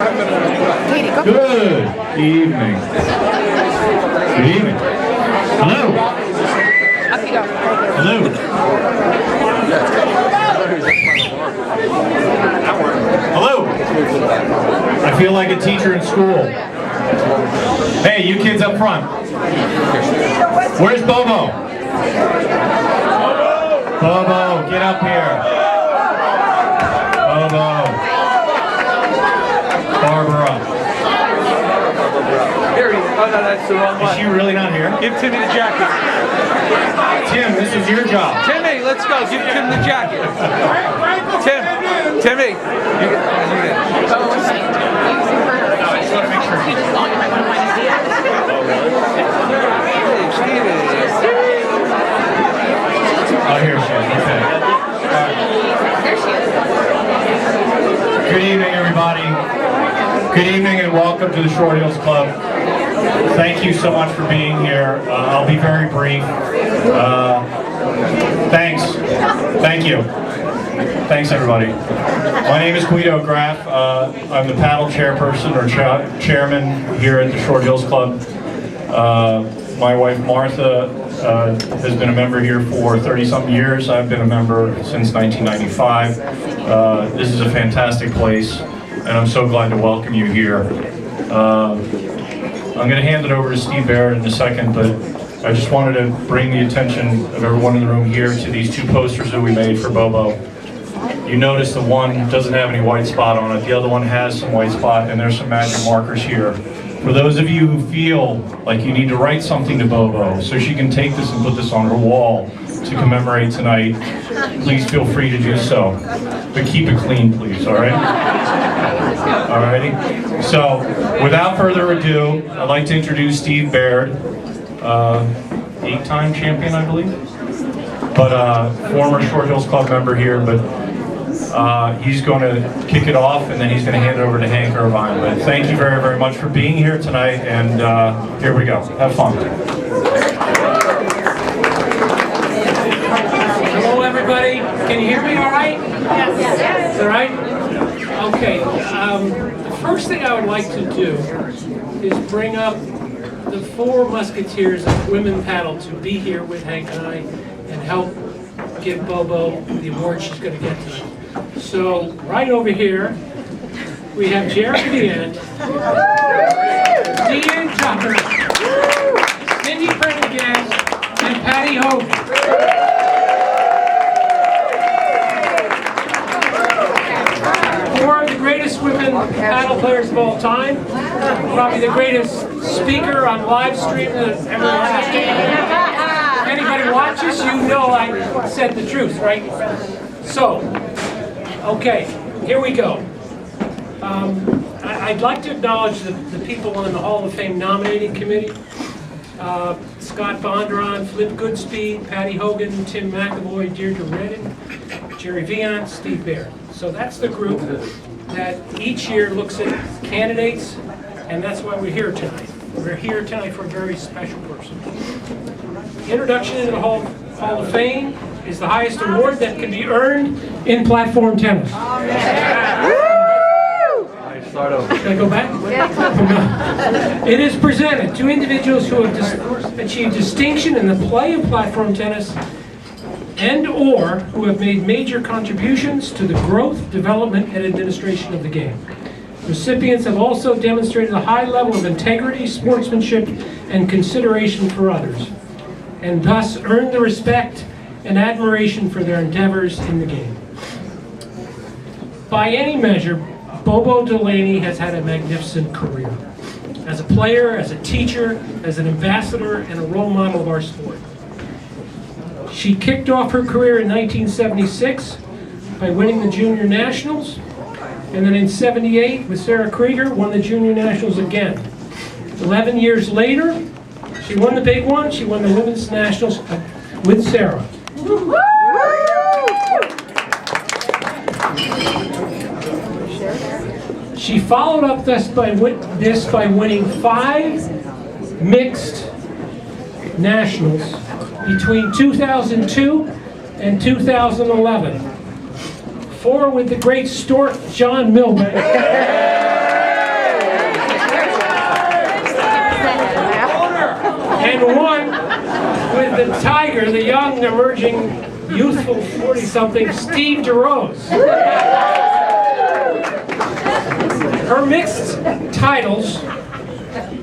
Good evening. Good evening. Hello. Hello. Hello. I feel like a teacher in school. Hey, you kids up front. Where's Bobo? Bobo, get up here. Bobo. Barbara. Here he is. Oh no, that's the wrong one. Is she really not here? Give Timmy the jacket. Tim, this is your job. Timmy, let's go. Give Tim the jacket. Timmy. Oh, here she is. Okay. Good evening, everybody. Good evening and welcome to the Short Hills Club. Thank you so much for being here. I'll be very brief. Thanks. Thank you. Thanks, everybody. My name is Guido Graff. I'm the paddle chairperson or chairman here at the Short Hills Club. My wife Martha has been a member here for 30-something years. I've been a member since 1995. This is a fantastic place, and I'm so glad to welcome you here. I'm going to hand it over to Steve Barrett in a second, but I just wanted to bring the attention of everyone in the room here to these two posters that we made for Bobo. You notice the one doesn't have any white spot on it, the other one has some white spot, and there's some magic markers here. For those of you who feel like you need to write something to Bobo so she can take this and put this on her wall to commemorate tonight, please feel free to do so. But keep it clean, please, all right? Alrighty? So, without further ado, I'd like to introduce Steve Baird, 8-time champion, I believe, but former Short Hills Club member here, but he's going to kick it off and then he's going to hand it over to Hank Irvine. But thank you very, very much for being here tonight, and here we go. Have fun. Hello, everybody. Can you hear me all right? Yes. All right? Okay. The first thing I would like to do is bring up the 4 musketeers of women paddle to be here with Hank and I and help give Bobo the award she's going to get tonight. So, right over here, we have Jerry Delaney, Dean Tucker, Cindy Prendergast, and Patty Hogan. Four of the greatest women paddle players of all time. Probably the greatest speaker on live stream that ever happened. If anybody watches, you know I said the truth, right? So, okay, here we go. I'd like to acknowledge the people on the Hall of Fame nominating committee. Scott Bondron, Flip Goodspeed, Patty Hogan, Tim McAvoy, Deirdre Redden, Jerry Vian, Steve Baird. So that's the group that each year looks at candidates, and that's why we're here tonight. We're here tonight for a very special person. Introduction into the Hall of Fame is the highest award that can be earned in platform tennis. Start over. Should I go back? It is presented to individuals who have achieved distinction in the play of platform tennis and/or who have made major contributions to the growth, development, and administration of the game. Recipients have also demonstrated a high level of integrity, sportsmanship, and consideration for others, and thus earned the respect and admiration for their endeavors in the game. By any measure, Bobo Delaney has had a magnificent career. As a player, as a teacher, as an ambassador, and a role model of our sport. She kicked off her career in 1976 by winning the Junior Nationals, and then in '78 with Sarah Krieger won the Junior Nationals again. 11 years later, she won the big one. She won the Women's Nationals with Sarah. She followed up this by winning 5 mixed nationals between 2002 and 2011. 4 with the great stork John Milbank. and won with the Tiger, the young, emerging, youthful 40-something Steve DeRose. Her mixed titles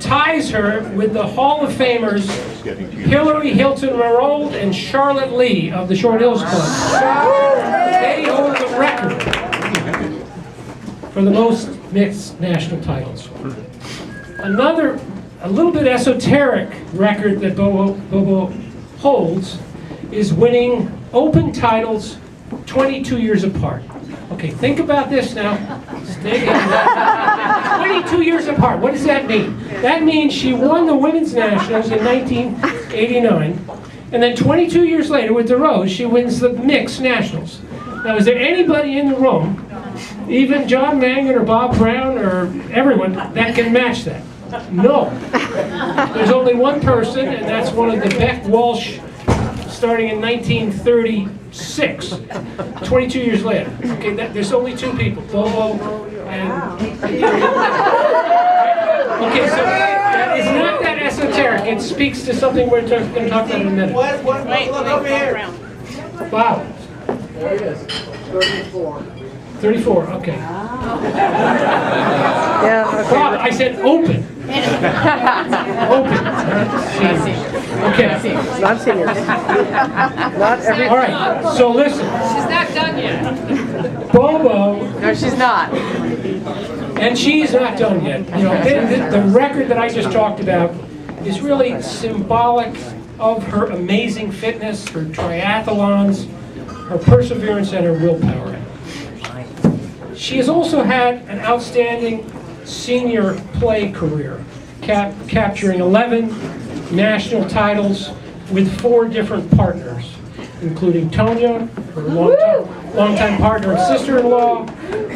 ties her with the Hall of Famers Hillary Hilton Marold and Charlotte Lee of the Short Hills Club. They hold the record for the most mixed national titles. Another, a little bit esoteric record that Bobo holds is winning open titles 22 years apart. Okay, think about this now. 22 years apart, what does that mean? That means she won the Women's Nationals in 1989, and then 22 years later with DeRose, she wins the Mixed Nationals. Now, is there anybody in the room, even John Mangan or Bob Brown or everyone, that can match that? No. There's only one person, and that's one of the Beck Walsh, starting in 1936, 22 years later. Okay, there's only two people, Bobo and... Okay, so it's not that esoteric. It speaks to something we're going to talk about in a minute. Wait, look over here. Wow. There it is. 34. 34, okay. Yeah, okay. Bob, I said open. Open. Okay. Not seniors. Not every. All right, so listen. She's not done yet. Bobo, No, she's not. and she's not done yet. You know, the record that I just talked about is really symbolic of her amazing fitness, her triathlons, her perseverance, and her willpower. She has also had an outstanding senior play career, capturing 11 national titles with 4 different partners, including Tonya, her longtime partner and sister-in-law,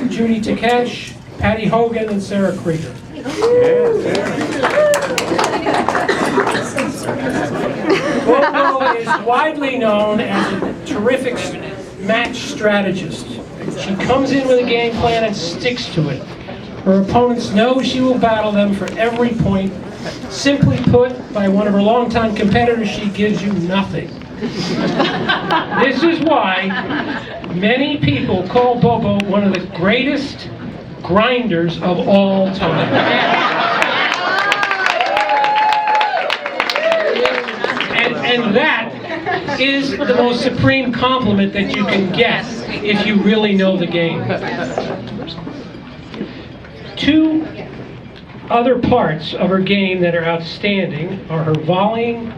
Judy Takesh, Patty Hogan, and Sarah Krieger. Bobo is widely known as a terrific match strategist. She comes in with a game plan and sticks to it. Her opponents know she will battle them for every point. Simply put, by one of her longtime competitors, she gives you nothing. This is why many people call Bobo one of the greatest grinders of all time. And that is the most supreme compliment that you can get if you really know the game. 2 other parts of her game that are outstanding are her volleying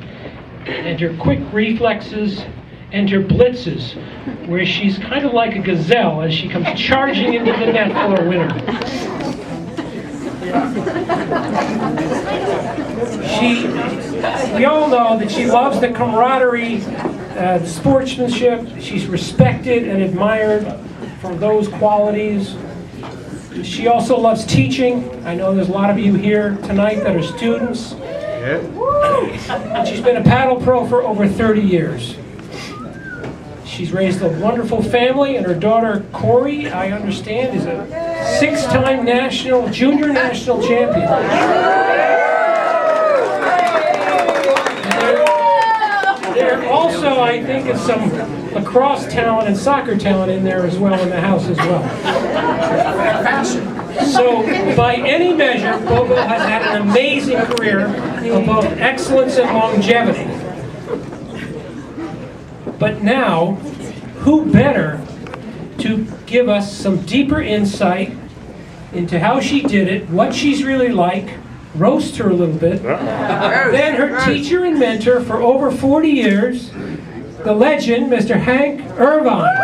and her quick reflexes and her blitzes, where she's kind of like a gazelle as she comes charging into the net for a winner. We all know that she loves the camaraderie, the sportsmanship. She's respected and admired for those qualities. She also loves teaching. I know there's a lot of you here tonight that are students. And she's been a paddle pro for over 30 years. She's raised a wonderful family, and her daughter Corey, I understand, is a 6-time junior national champion. There also, I think, is some lacrosse talent and soccer talent in there as well in the house as well. So, by any measure, Bobo has had an amazing career of both excellence and longevity. But now, who better to give us some deeper insight into how she did it, what she's really like, roast her a little bit, than her teacher and mentor for over 40 years, the legend, Mr. Hank Irvine.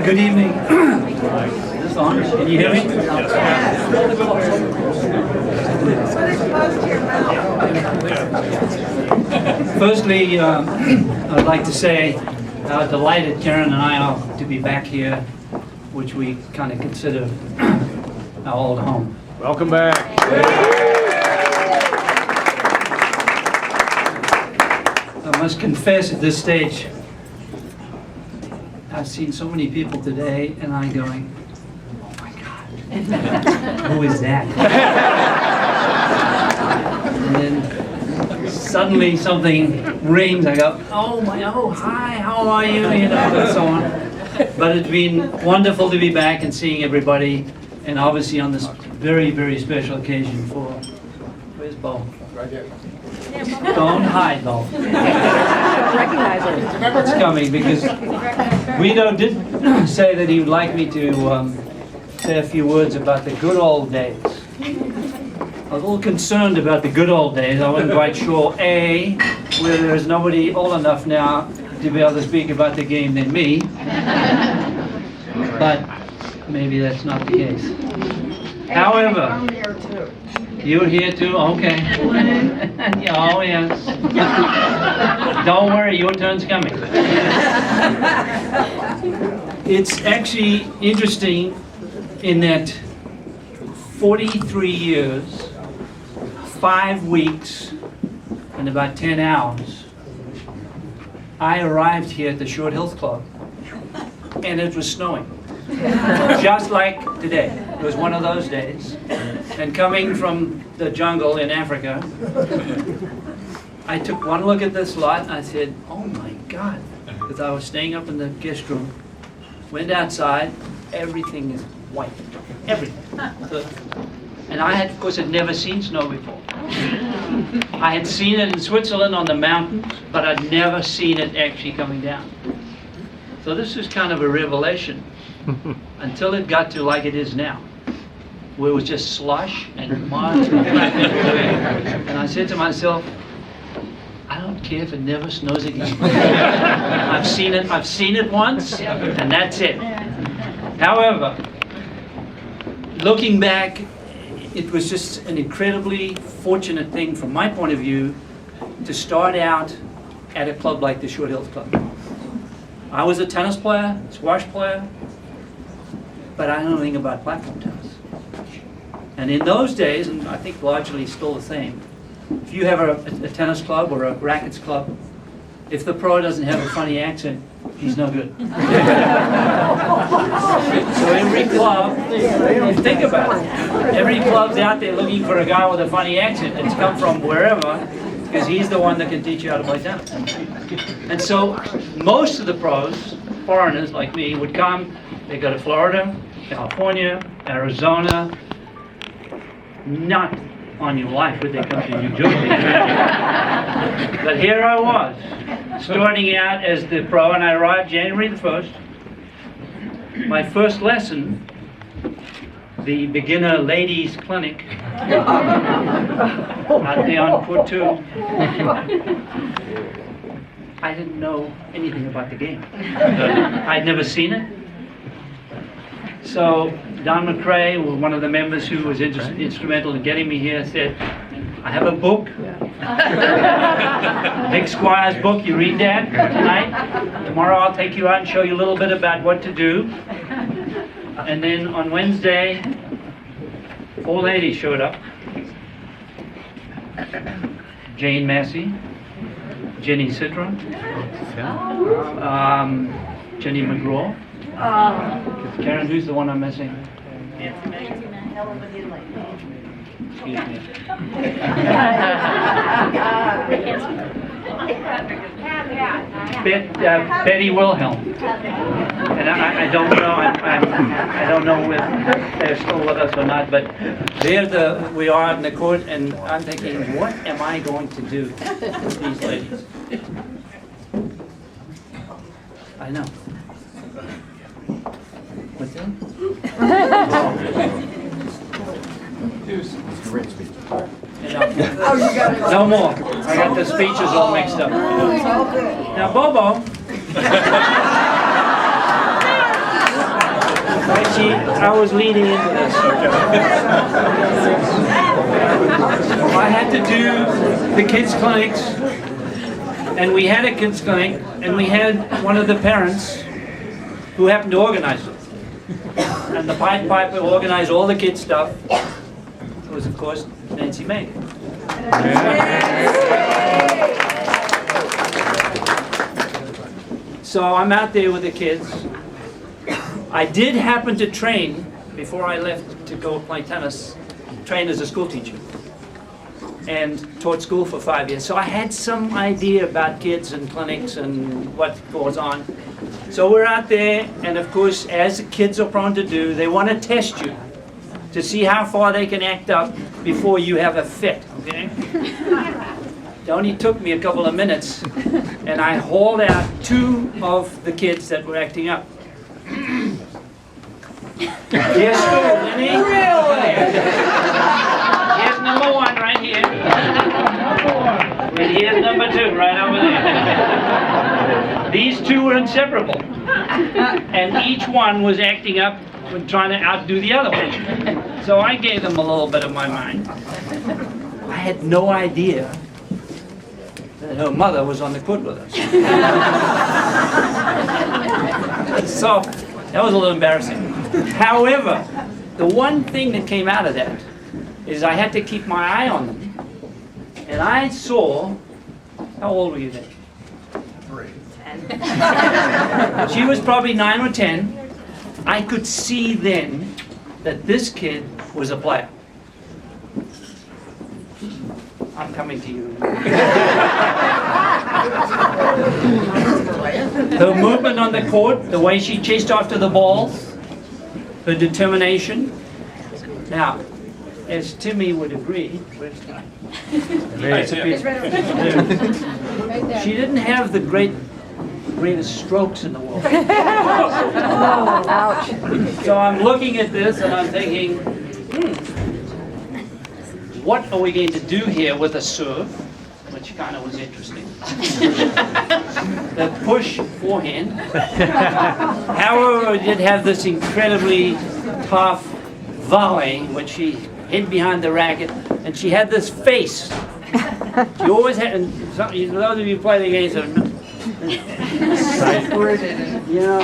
Good evening. Is this on? Can you hear me? Firstly, I'd like to say how delighted Karen and I are to be back here, which we kind of consider our old home. Welcome back. I must confess at this stage, I've seen so many people today and I'm going, oh my God, who is that? And then suddenly something rings, I go, oh hi, how are you? You know, and so on. But it's been wonderful to be back and seeing everybody, and obviously on this very, very special occasion for, where's Bo? Right there. Don't hide, Bo. Recognize her. It's coming because Guido did say that he would like me to say a few words about the good old days. I was a little concerned about the good old days. I wasn't quite sure, A, where there's nobody old enough now to be able to speak about the game than me. But maybe that's not the case. However, I'm here too. you're here too? Okay. Oh, yes. Don't worry, your turn's coming. It's actually interesting in that 43 years, 5 weeks, and about 10 hours, I arrived here at the Short Hills Club, and it was snowing. Just like today. It was one of those days. And coming from the jungle in Africa, I took one look at this lot and I said, oh my God, because I was staying up in the guest room, went outside, everything is white, everything. And I had, of course, had never seen snow before. I had seen it in Switzerland on the mountains, but I'd never seen it actually coming down. So this was kind of a revelation until it got to like it is now, where it was just slush and mud. And I said to myself, I don't care if it never snows again. I've seen it once, and that's it. However, looking back, it was just an incredibly fortunate thing from my point of view to start out at a club like the Short Hills Club. I was a tennis player, squash player, but I don't know anything about platform tennis. And in those days, and I think largely still the same, if you have a tennis club or a rackets club, if the pro doesn't have a funny accent, he's no good. So every club, think about it, every club's out there looking for a guy with a funny accent. It's come from wherever, because he's the one that can teach you how to play tennis. And so most of the pros, foreigners like me, would come, they go to Florida, California, Arizona, not on your life would they come to New Jersey. But here I was, starting out as the pro, and I arrived January the 1st. My first lesson, the beginner ladies clinic, out there on court 2. I didn't know anything about the game. I'd never seen it. So Don McRae, one of the members who was instrumental in getting me here, said, I have a book, Big Squire's book, you read that tonight. Tomorrow I'll take you out and show you a little bit about what to do. And then on Wednesday, 4 ladies showed up. Jane Massey, Jenny Citra, Jenny McGraw. Karen, who's the one I'm missing? Excuse me. Betty Wilhelm. And I don't know. I don't know if they're still with us or not. But we are in the court, and I'm thinking, what am I going to do with these ladies? I know. What's that? No more. I got the speeches all mixed up. Now, Bobo. I was leading into this. I had to do the kids' clinics And we had a kids clinic, and we had one of the parents who happened to organize it. And the Pied Piper organized all the kids' stuff. It was, of course, Nancy May. So I'm out there with the kids. I did happen to train, before I left to go play tennis, train as a school teacher. And taught school for 5 years. So I had some idea about kids and clinics and what goes on. So we're out there, and of course, as the kids are prone to do, they want to test you to see how far they can act up before you have a fit, okay? It only took me a couple of minutes, and I hauled out 2 of the kids that were acting up. Here's who, Lenny? Here's number 1 right here. And here's number 2 right over there. These 2 were inseparable. And each one was acting up and trying to outdo the other one. So I gave them a little bit of my mind. I had no idea that her mother was on the court with us. So that was a little embarrassing. However, the one thing that came out of that is I had to keep my eye on them. And I saw, how old were you then? 10. She was probably 9 or 10. I could see then that this kid was a player. I'm coming to you. Her movement on the court, the way she chased after the ball, her determination. Now, as Timmy would agree, she didn't have the greatest strokes in the world. Ouch. So I'm looking at this and I'm thinking, what are we going to do here with a serve? Which kind of was interesting. The push forehand. However, we did have this incredibly tough volley, which she hid behind the racket, and she had this face. She always had, and those of you who play the games, you know,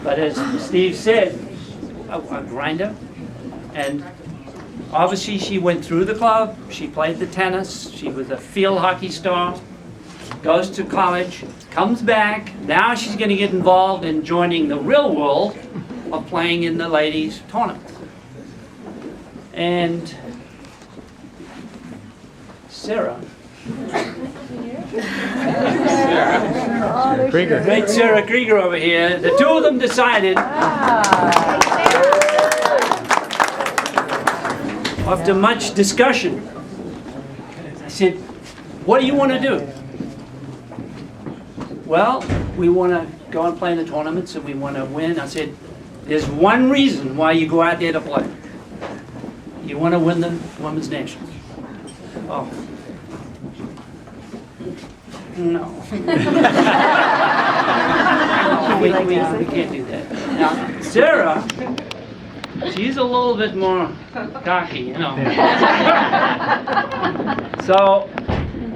but as Steve said, a grinder, and obviously she went through the club, she played the tennis, she was a field hockey star, goes to college, comes back, now she's going to get involved in joining the real world of playing in the ladies' tournament. And Sarah, great Sarah Krieger over here, the 2 of them decided, after much discussion, I said, what do you want to do? Well, we want to go and play in the tournaments and we want to win. I said, there's one reason why you go out there to play. You want to win the Women's Nationals. Oh. No. we can't do that. Now, Sarah, she's a little bit more cocky, you know. So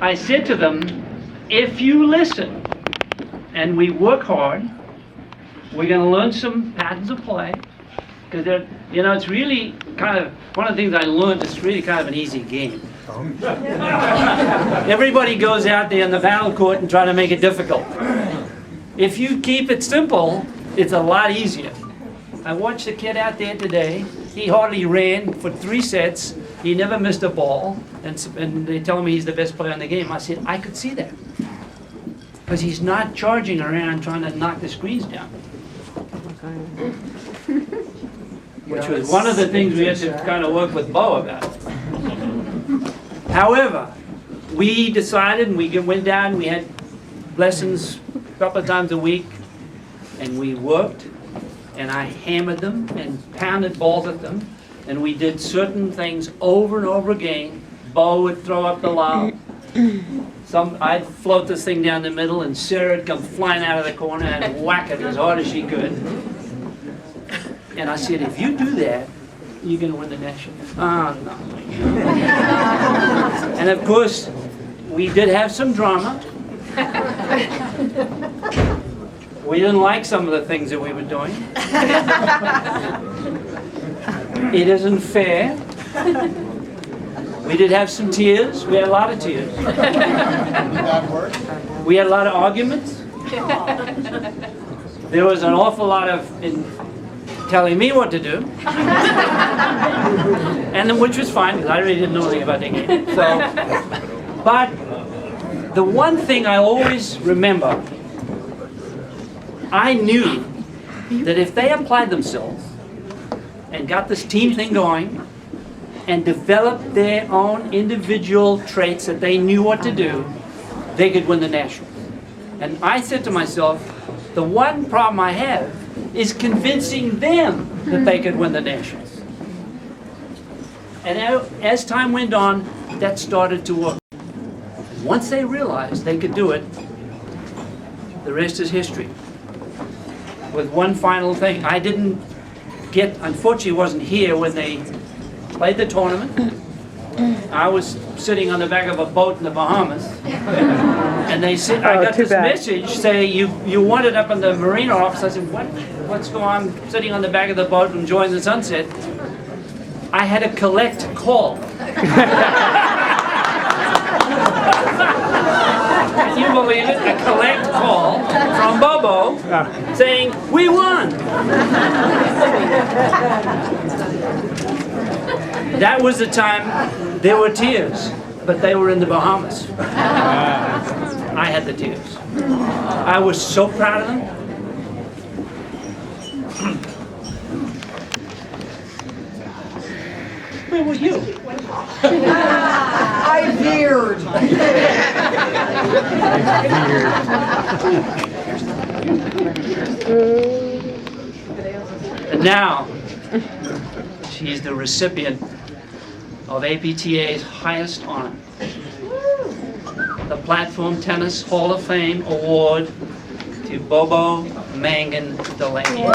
I said to them, if you listen and we work hard, we're going to learn some patterns of play. Because, you know, it's really kind of, one of the things I learned, it's really kind of an easy game. Everybody goes out there in the battle court and try to make it difficult. If you keep it simple, it's a lot easier. I watched a kid out there today. He hardly ran for 3 sets. He never missed a ball. And they tell me he's the best player in the game. I said, I could see that. Because he's not charging around trying to knock the screens down. Which was one of the things we had to kind of work with Bo about. However, we decided, and we went down, we had lessons a couple of times a week, and we worked, and I hammered them and pounded balls at them, and we did certain things over and over again. Bo would throw up the lob. I'd float this thing down the middle, and Sarah would come flying out of the corner and whack it as hard as she could. And I said, if you do that, you're going to win the national. Oh, no. And of course, we did have some drama. We didn't like some of the things that we were doing. It isn't fair. We did have some tears. We had a lot of tears. We had a lot of arguments. There was an awful lot of telling me what to do, and then, which was fine because I really didn't know anything about the game. So, but the one thing I always remember, I knew that if they applied themselves and got this team thing going and developed their own individual traits that they knew what to do, they could win the nationals. And I said to myself, the one problem I have is convincing them that they could win the nationals. And as time went on, that started to work. Once they realized they could do it, the rest is history. With one final thing, I didn't get, unfortunately wasn't here when they played the tournament. I was sitting on the back of a boat in the Bahamas, and they said, I got this message saying you wanted up in the marina office. I said, what's going on? I'm sitting on the back of the boat enjoying the sunset. I had a collect call. Can you believe it? A collect call from Bobo saying, we won! That was the time there were tears, but they were in the Bahamas. I had the tears. I was so proud of them. Where were you? I veered. And now, she's the recipient of APTA's highest honor, the Platform Tennis Hall of Fame Award to Bobo Mangan Delaney.